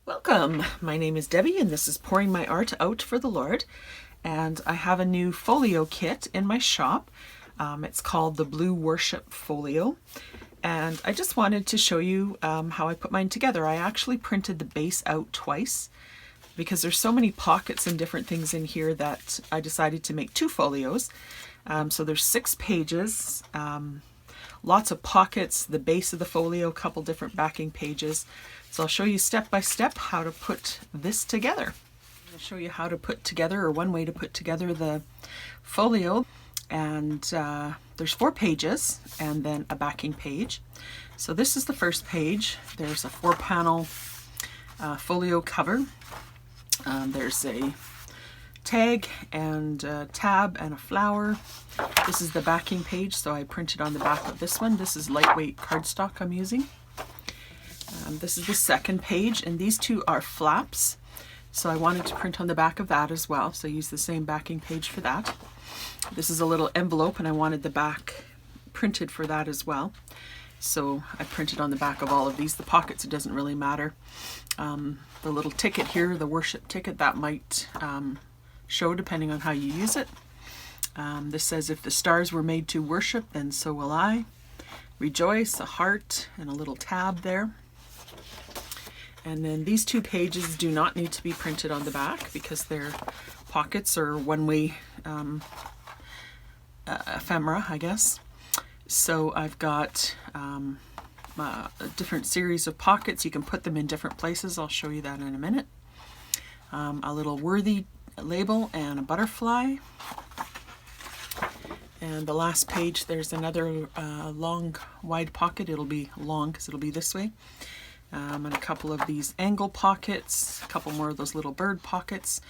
Welcome, my name is Debbie and this is Pouring My Art Out for the Lord, and I have a new folio kit in my shop. It's called the Blue Worship Folio, and I just wanted to show you how I put mine together. I actually printed the base out twice because there's so many pockets and different things in here that I decided to make two folios. So there's 6 pages, lots of pockets, the base of the folio, a couple different backing pages. So I'll show you step by step how to put this together. I'll show you how to put together, or one way to put together, the folio. And there's 4 pages and then a backing page. So this is the first page. There's a 4-panel folio cover. There's a tag and a tab and a flower. This is the backing page, so I printed on the back of this one. This is lightweight cardstock I'm using. This is the second page, and these 2 are flaps, so I wanted to print on the back of that as well, so I used the same backing page for that. This is a little envelope, and I wanted the back printed for that as well, so I printed on the back of all of these. The pockets, it doesn't really matter. The little ticket here, the worship ticket, that might show depending on how you use it. This says, if the stars were made to worship, then so will I. Rejoice, a heart, and a little tab there. And then these 2 pages do not need to be printed on the back because they're pockets, or one-way ephemera, I guess. So I've got a different series of pockets. You can put them in different places. I'll show you that in a minute. A little worthy label and a butterfly. And the last page, there's another long, wide pocket. It'll be long because it'll be this way. And a couple of these angle pockets, a couple more of those little bird pockets.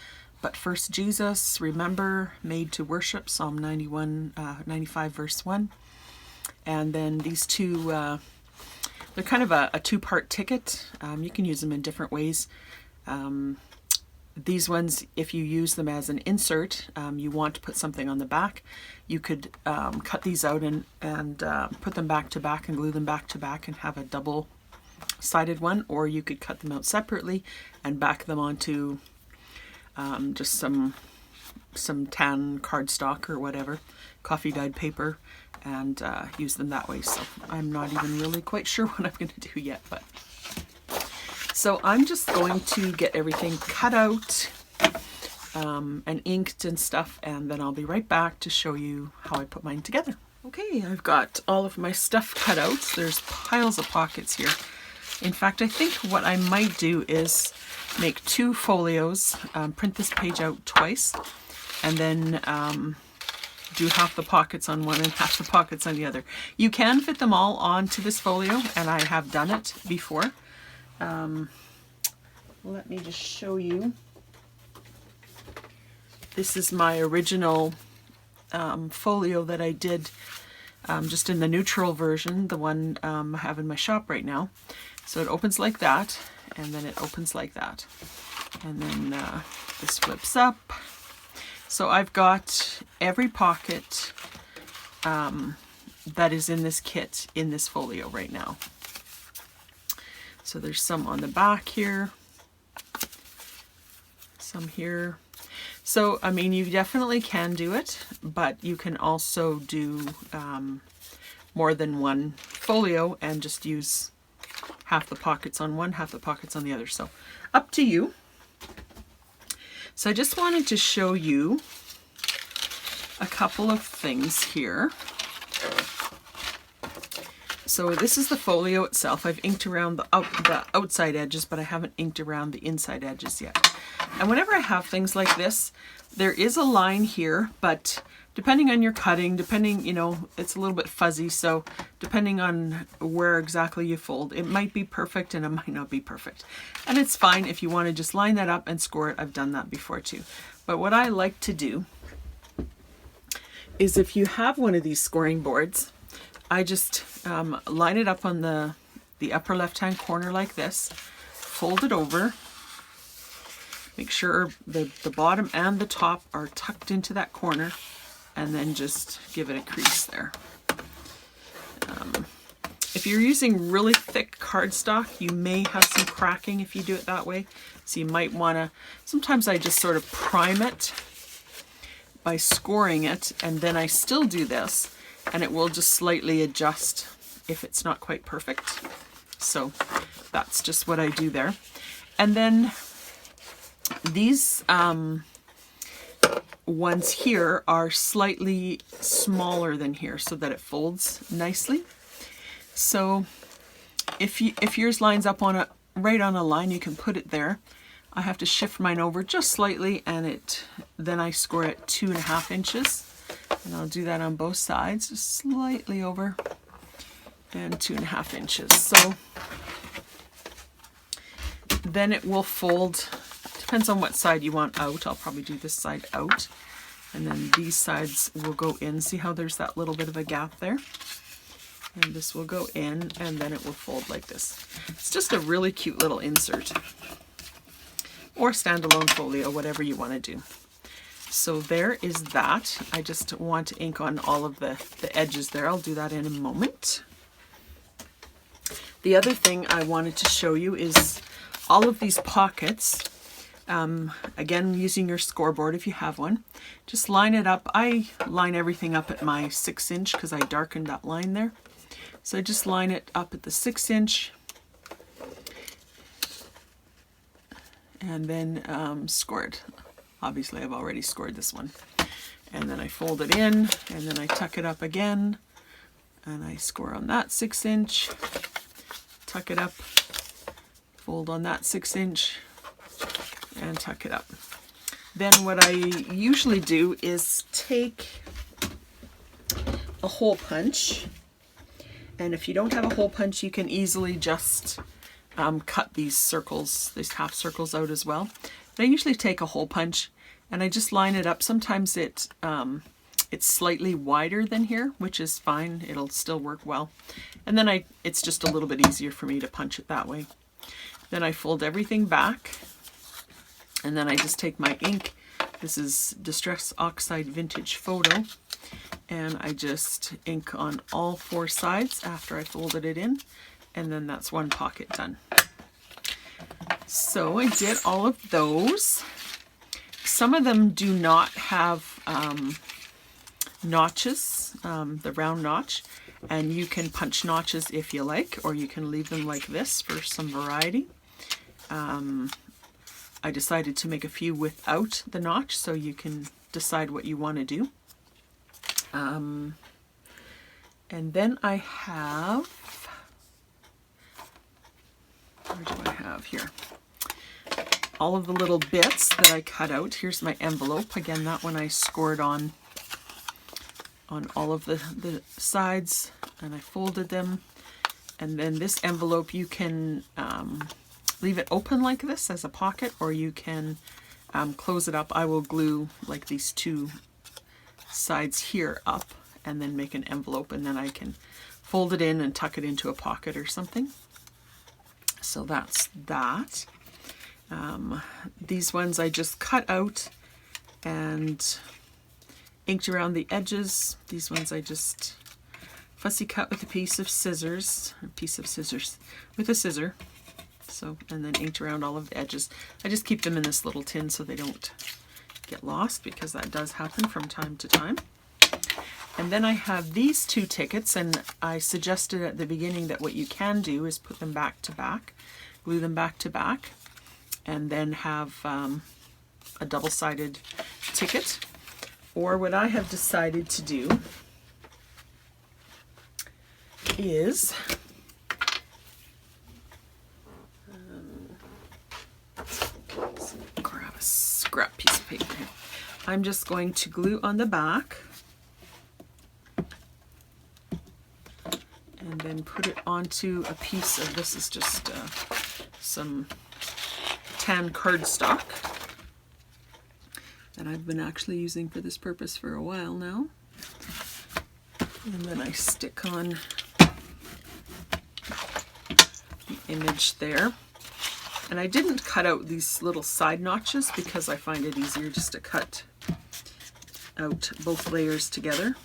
But first, Jesus, remember, made to worship, Psalm 95 verse 1. And then these 2, they're kind of a 2-part ticket. You can use them in different ways. These ones, if you use them as an insert, you want to put something on the back, you could cut these out and put them back to back and glue them back to back and have a double-sided one, or you could cut them out separately and back them onto just some tan cardstock or whatever, coffee-dyed paper, and use them that way. So I'm not even really quite sure what I'm going to do yet, but so I'm just going to get everything cut out and inked and stuff, and then I'll be right back to show you how I put mine together. Okay, I've got all of my stuff cut out. There's piles of pockets here. In fact, I think what I might do is make 2 folios, print this page out twice, and then do half the pockets on one and half the pockets on the other. You can fit them all onto this folio, and I have done it before. Let me just show you. This is my original folio that I did just in the neutral version, the one I have in my shop right now. So it opens like that, and then it opens like that. And then this flips up. So I've got every pocket that is in this kit in this folio right now. So there's some on the back here, some here. So, I mean, you definitely can do it, but you can also do more than one folio and just use half the pockets on one, half the pockets on the other. So up to you. So I just wanted to show you a couple of things here. So this is the folio itself. I've inked around the outside edges, but I haven't inked around the inside edges yet. And whenever I have things like this, there is a line here, but depending on your cutting, you know, it's a little bit fuzzy. So depending on where exactly you fold, it might be perfect and it might not be perfect. And it's fine if you want to just line that up and score it. I've done that before too. But what I like to do is, if you have one of these scoring boards, I just line it up on the upper left-hand corner like this, fold it over, make sure the bottom and the top are tucked into that corner, and then just give it a crease there. If you're using really thick cardstock, you may have some cracking if you do it that way. So you might want to, sometimes I just sort of prime it by scoring it, and then I still do this, and it will just slightly adjust if it's not quite perfect. So that's just what I do there. And then these ones here are slightly smaller than here so that it folds nicely. So if yours lines up on a right on a line, you can put it there. I have to shift mine over just slightly, and then I score it 2.5 inches, and I'll do that on both sides, just slightly over and 2.5 inches. So then it will fold. Depends on what side you want out. I'll probably do this side out, and then these sides will go in. See how there's that little bit of a gap there? And this will go in, and then it will fold like this. It's just a really cute little insert, or standalone folio, whatever you want to do. So there is that. I just want to ink on all of the edges there. I'll do that in a moment. The other thing I wanted to show you is all of these pockets. Again, using your scoreboard if you have one, just line it up. I line everything up at my 6 inch because I darkened that line there. So I just line it up at the 6 inch, and then score it. Obviously I've already scored this one. And then I fold it in, and then I tuck it up again, and I score on that 6 inch, tuck it up, fold on that 6 inch, and tuck it up. Then what I usually do is take a hole punch, and if you don't have a hole punch, you can easily just cut these circles, these half circles out as well. But I usually take a hole punch and I just line it up. Sometimes it's slightly wider than here, which is fine. It'll still work well. And then it's just a little bit easier for me to punch it that way. Then I fold everything back, and then I just take my ink. This is Distress Oxide Vintage Photo, and I just ink on all 4 sides after I folded it in, and then that's one pocket done. So I did all of those. Some of them do not have notches, the round notch, and you can punch notches if you like, or you can leave them like this for some variety. I decided to make a few without the notch, so you can decide what you want to do. And then I have, where do I have here? All of the little bits that I cut out. Here's my envelope. Again, that one I scored on all of the sides, and I folded them. And then this envelope, you can leave it open like this as a pocket, or you can close it up. I will glue like these 2 sides here up and then make an envelope, and then I can fold it in and tuck it into a pocket or something. So that's that. These ones I just cut out and inked around the edges. These ones I just fussy cut with a piece of scissors, with a scissor. So, and then inked around all of the edges. I just keep them in this little tin so they don't get lost, because that does happen from time to time. And then I have these 2 tickets, and I suggested at the beginning that what you can do is put them back to back, glue them back to back, and then have a double-sided ticket. Or what I have decided to do is grab a scrap piece of paper here. I'm just going to glue on the back and then put it onto a piece of, this is just some tan cardstock that I've been actually using for this purpose for a while now. And then I stick on the image there. And I didn't cut out these little side notches because I find it easier just to cut out both layers together.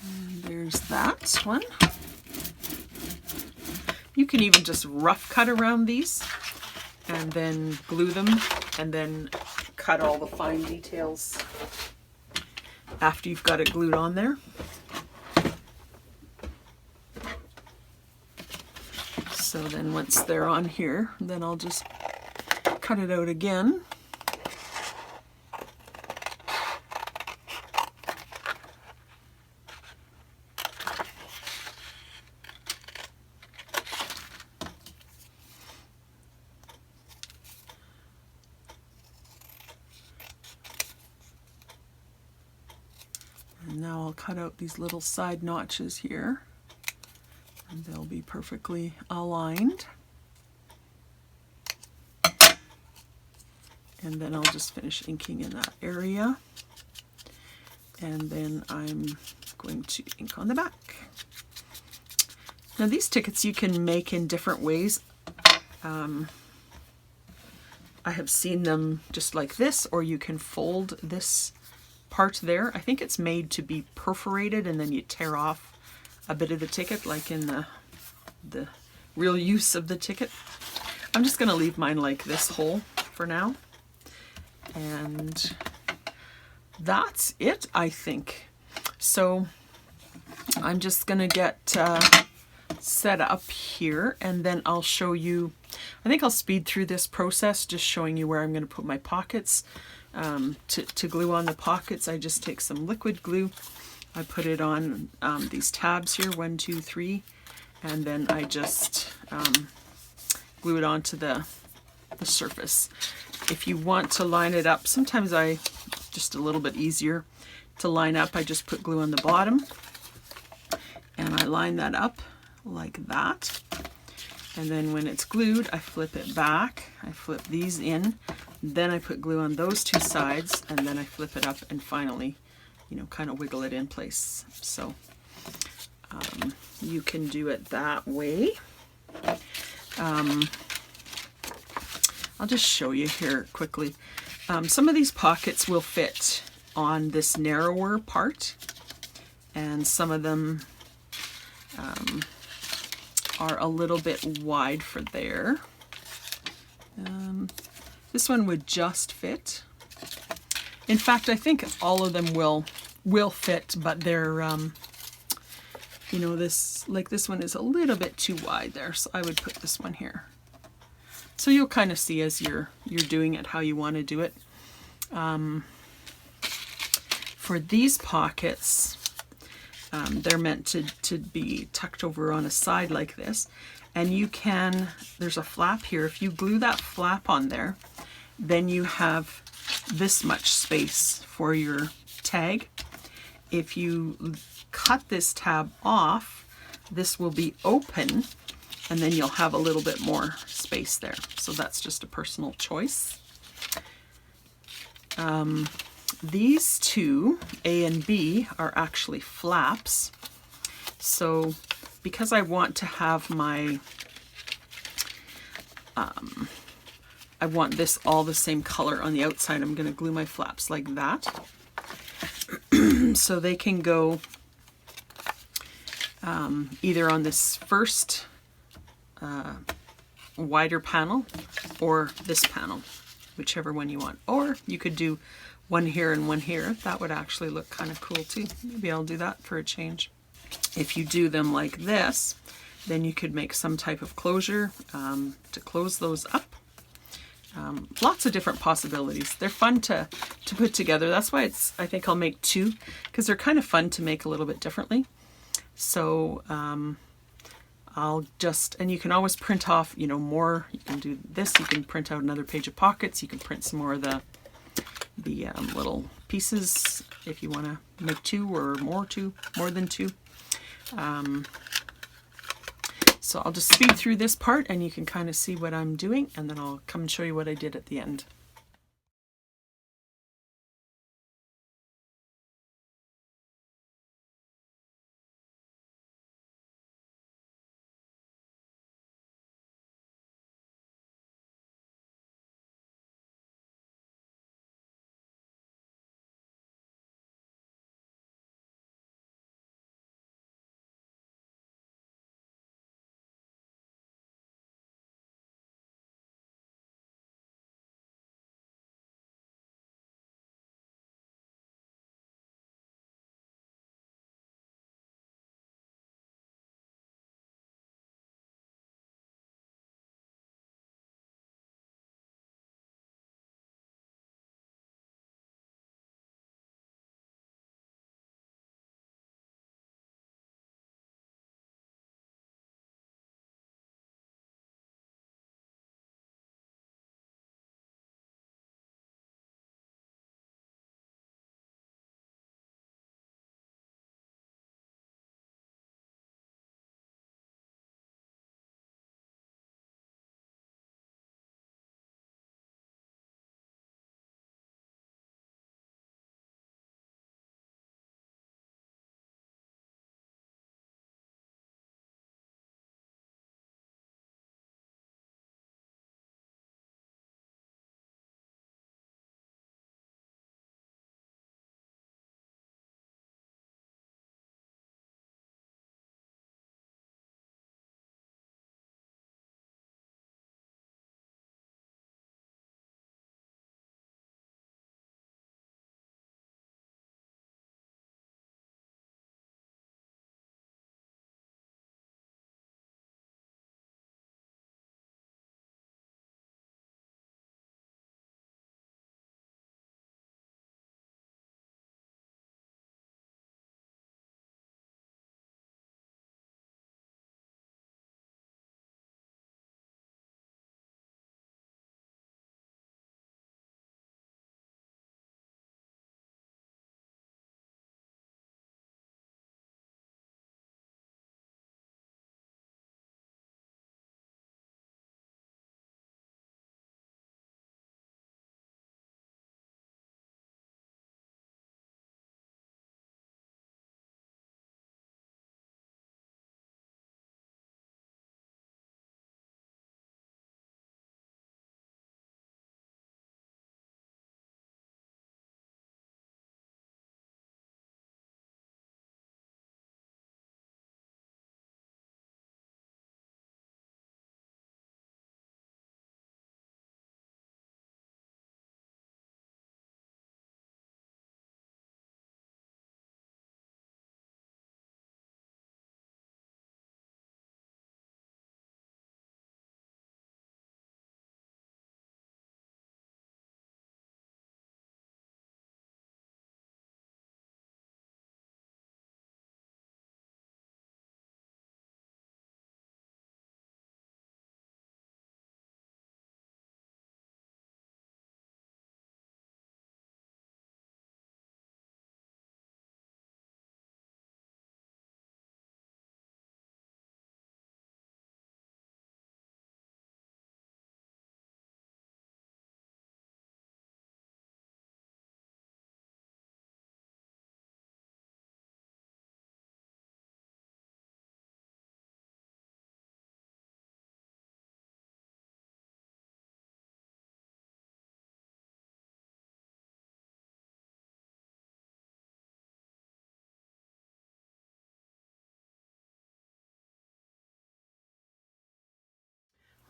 And there's that one. You can even just rough cut around these and then glue them and then cut all the fine details after you've got it glued on there. So then once they're on here, then I'll just cut it out again. And now I'll cut out these little side notches here, and they'll be perfectly aligned. And then I'll just finish inking in that area. And then I'm going to ink on the back. Now these tickets you can make in different ways. I have seen them just like this, or you can fold this part there. I think it's made to be perforated and then you tear off a bit of the ticket, like in the real use of the ticket. I'm just going to leave mine like this whole for now. And that's it, I think. So I'm just going to get set up here, and then I'll show you. I think I'll speed through this process, just showing you where I'm going to put my pockets. To glue on the pockets, I just take some liquid glue. I put it on these tabs here, 1, 2, 3, and then I just glue it onto the surface. If you want to line it up, sometimes just a little bit easier to line up, I just put glue on the bottom and I line that up like that. And then when it's glued, I flip it back, I flip these in, then I put glue on those two sides, and then I flip it up and finally, you know, kind of wiggle it in place. So you can do it that way. I'll just show you here quickly. Some of these pockets will fit on this narrower part, and some of them are a little bit wide for there. This one would just fit. In fact, I think all of them will fit, but they're you know, this one is a little bit too wide there, so I would put this one here. So you'll kind of see as you're doing it how you want to do it. For these pockets, they're meant to be tucked over on a side like this, and you can, there's a flap here. If you glue that flap on there, then you have this much space for your tag. If you cut this tab off, this will be open, and then you'll have a little bit more space there. So that's just a personal choice. These two, A and B, are actually flaps. So because I want to have my, I want this all the same color on the outside, I'm going to glue my flaps like that. So they can go either on this first wider panel or this panel, whichever one you want. Or you could do one here and one here. That would actually look kind of cool too. Maybe I'll do that for a change. If you do them like this, then you could make some type of closure to close those up. Lots of different possibilities. They're fun to put together. That's why I think I'll make two, because they're kind of fun to make a little bit differently. So I'll just, and you can always print off, you know, more. You can do this, you can print out another page of pockets, you can print some more of the little pieces if you want to make two or more than two. So I'll just speed through this part and you can kind of see what I'm doing, and then I'll come and show you what I did at the end.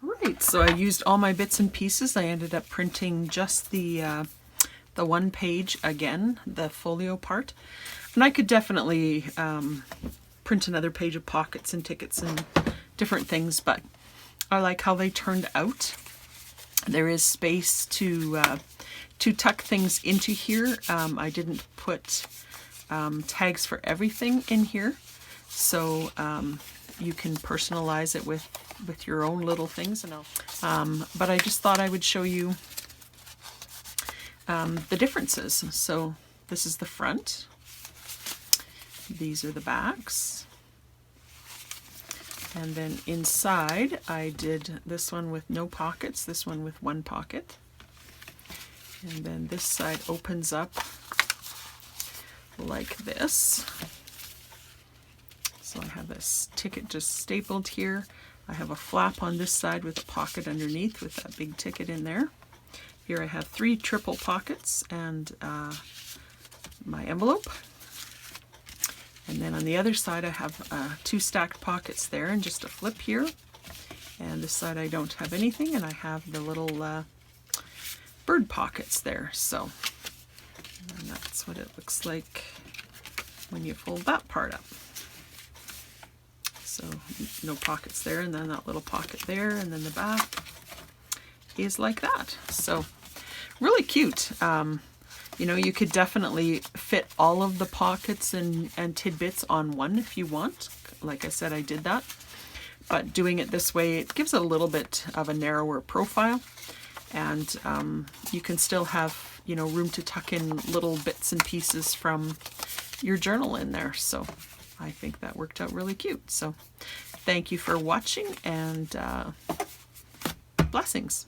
Right, so I used all my bits and pieces. I ended up printing just the one page again, the folio part. And I could definitely print another page of pockets and tickets and different things, but I like how they turned out. There is space to tuck things into here. I didn't put tags for everything in here, so you can personalize it with your own little things. And but I just thought I would show you the differences. So this is the front. These are the backs. And then inside I did this one with no pockets, this one with one pocket. And then this side opens up like this. So I have this ticket just stapled here. I have a flap on this side with a pocket underneath with that big ticket in there. Here I have 3 triple pockets and my envelope. And then on the other side I have 2 stacked pockets there and just a flip here. And this side I don't have anything, and I have the little bird pockets there. So and that's what it looks like when you fold that part up. So no pockets there, and then that little pocket there, and then the back is like that. So really cute. You know, you could definitely fit all of the pockets and tidbits on one if you want. Like I said, I did that. But doing it this way, it gives it a little bit of a narrower profile. And you can still have, you know, room to tuck in little bits and pieces from your journal in there. So I think that worked out really cute. So thank you for watching, and blessings.